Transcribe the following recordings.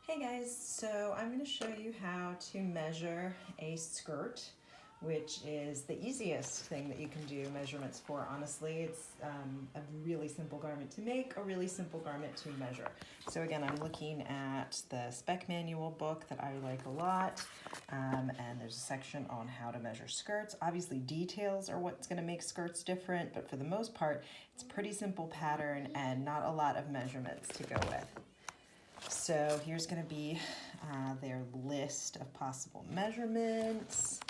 Hey guys, so I'm going to show you how to measure a skirt, which is the easiest thing that you can do measurements for, honestly. It's a really simple garment to make, a really simple garment to measure. So again, I'm looking at the spec manual book that I like a lot, and there's a section on how to measure skirts. Obviously details are what's going to make skirts different, but for the most part, it's a pretty simple pattern and not a lot of measurements to go with. So here's going to be their list of possible measurements,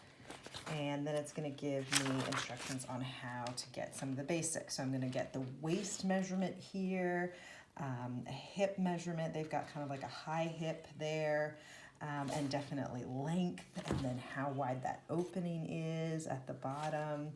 and then it's going to give me instructions on how to get some of the basics. So I'm going to get the waist measurement here, a hip measurement. They've got kind of like a high hip there, and definitely length, and then how wide that opening is at the bottom.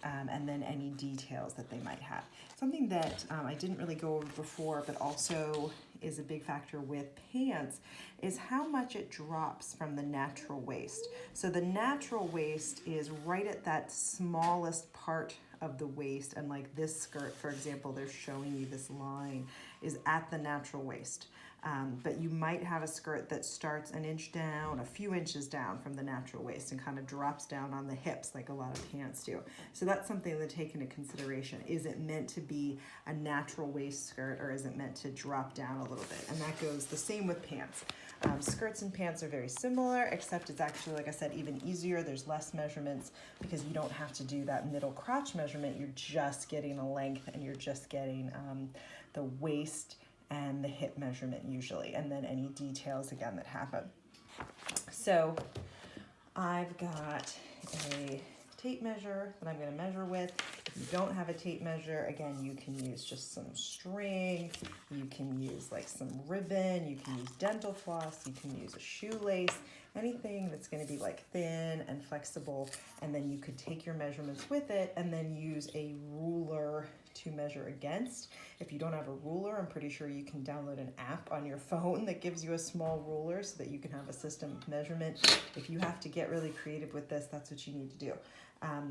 And then any details that they might have. Something that I didn't really go over before, but also is a big factor with pants, is how much it drops from the natural waist. So the natural waist is right at that smallest part of the waist, and like this skirt, for example, they're showing you this line is at the natural waist. But you might have a skirt that starts an inch down, a few inches down from the natural waist and kind of drops down on the hips like a lot of pants do. So that's something to take into consideration. Is it meant to be a natural waist skirt, or is it meant to drop down a little bit? And that goes the same with pants. Skirts and pants are very similar, except it's actually, like I said, even easier. There's less measurements because you don't have to do that middle crotch measurement. You're just getting a length, and you're just getting the waist and the hip measurement usually, and then any details again that happen. So I've got a tape measure that I'm going to measure with. If you don't have a tape measure, again, you can use just some string, you can use like some ribbon, you can use dental floss, you can use a shoelace, anything that's going to be like thin and flexible, and then you could take your measurements with it and then use a ruler to measure against. If you don't have a ruler, I'm pretty sure you can download an app on your phone that gives you a small ruler so that you can have a system of measurement. If you have to get really creative with this, that's what you need to do.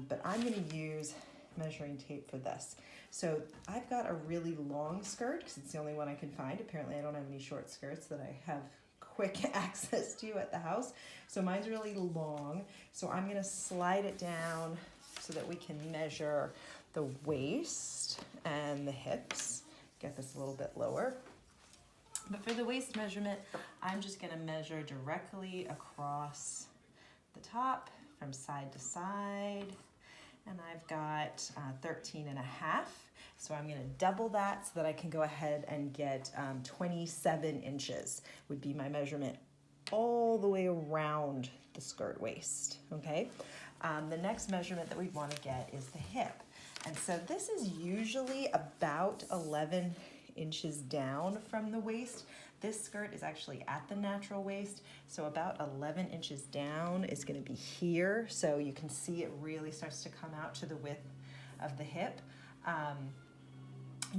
But I'm going to use measuring tape for this. So I've got a really long skirt because it's the only one I can find. Apparently I don't have any short skirts that I have quick access to at the house. So mine's really long. So I'm going to slide it down so that we can measure the waist and the hips. Get this a little bit lower. But for the waist measurement, I'm just going to measure directly across the top from side to side. And I've got 13 and a half. So I'm going to double that so that I can go ahead and get 27 inches would be my measurement all the way around the skirt waist, okay? The next measurement that we want to get is the hip. And so this is usually about 11 inches down from the waist. This skirt is actually at the natural waist, so about 11 inches down is going to be here. So you can see it really starts to come out to the width of the hip.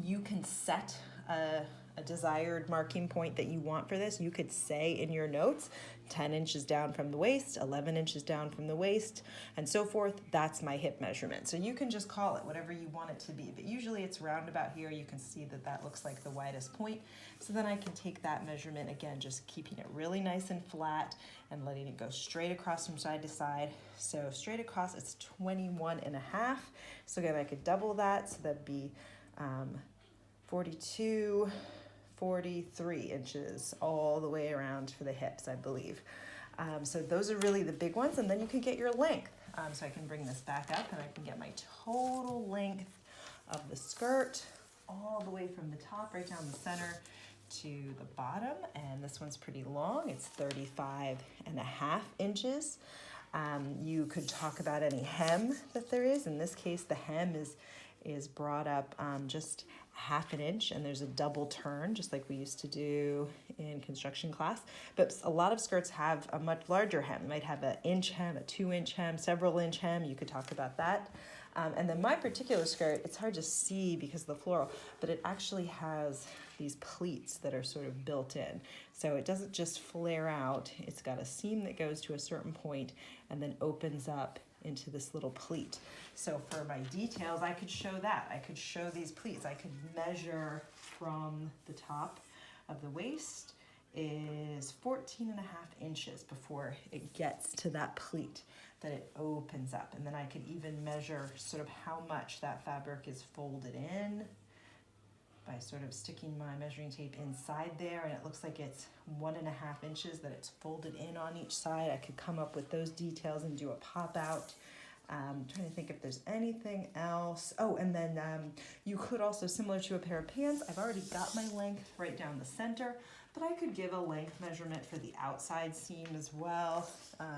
You can set a desired marking point that you want for this. You could say in your notes, 10 inches down from the waist, 11 inches down from the waist, and so forth. That's my hip measurement. So you can just call it whatever you want it to be, but usually it's round about here. You can see that that looks like the widest point. So then I can take that measurement, again, just keeping it really nice and flat and letting it go straight across from side to side. So straight across, it's 21 and a half. So again, I could double that, so that'd be 42, 43 inches all the way around for the hips, I believe. So those are really the big ones, and then you can get your length. So I can bring this back up and I can get my total length of the skirt all the way from the top right down the center to the bottom, and this one's pretty long. It's 35 and a half inches. You could talk about any hem that there is. In this case, the hem is brought up just half an inch, and there's a double turn just like we used to do in construction class. But a lot of skirts have a much larger hem. They might have an inch hem, a 2-inch hem, several inch hem. You could talk about that. And then my particular skirt, it's hard to see because of the floral, but it actually has these pleats that are sort of built in. So it doesn't just flare out. It's got a seam that goes to a certain point and then opens up into this little pleat. So for my details, I could show that. I could show these pleats. I could measure from the top of the waist. is 14.5 inches before it gets to that pleat that it opens up. And then I could even measure sort of how much that fabric is folded in by sort of sticking my measuring tape inside there, and it looks like it's 1.5 inches that it's folded in on each side. I could come up with those details and do a pop out. Trying to think if there's anything else. Oh, and then you could also, similar to a pair of pants, I've already got my length right down the center, but I could give a length measurement for the outside seam as well.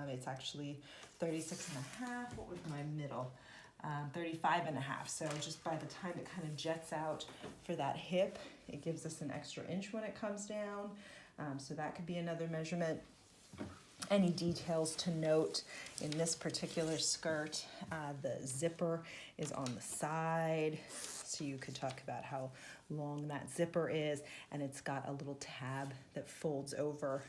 It's actually 36.5. What was my middle? 35.5. So just by the time it kind of jets out for that hip, it gives us an extra inch when it comes down. So that could be another measurement. Any details to note in this particular skirt, the zipper is on the side, so you could talk about how long that zipper is, and it's got a little tab that folds over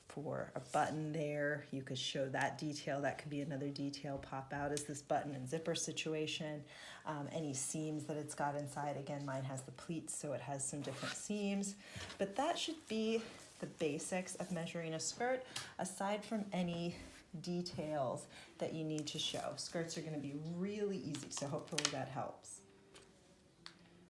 for a button there. You could show that detail. That could be another detail pop out, is this button and zipper situation. Any seams that it's got inside, again, mine has the pleats, so it has some different seams, but that should be the basics of measuring a skirt, aside from any details that you need to show. Skirts are going to be really easy, so hopefully that helps.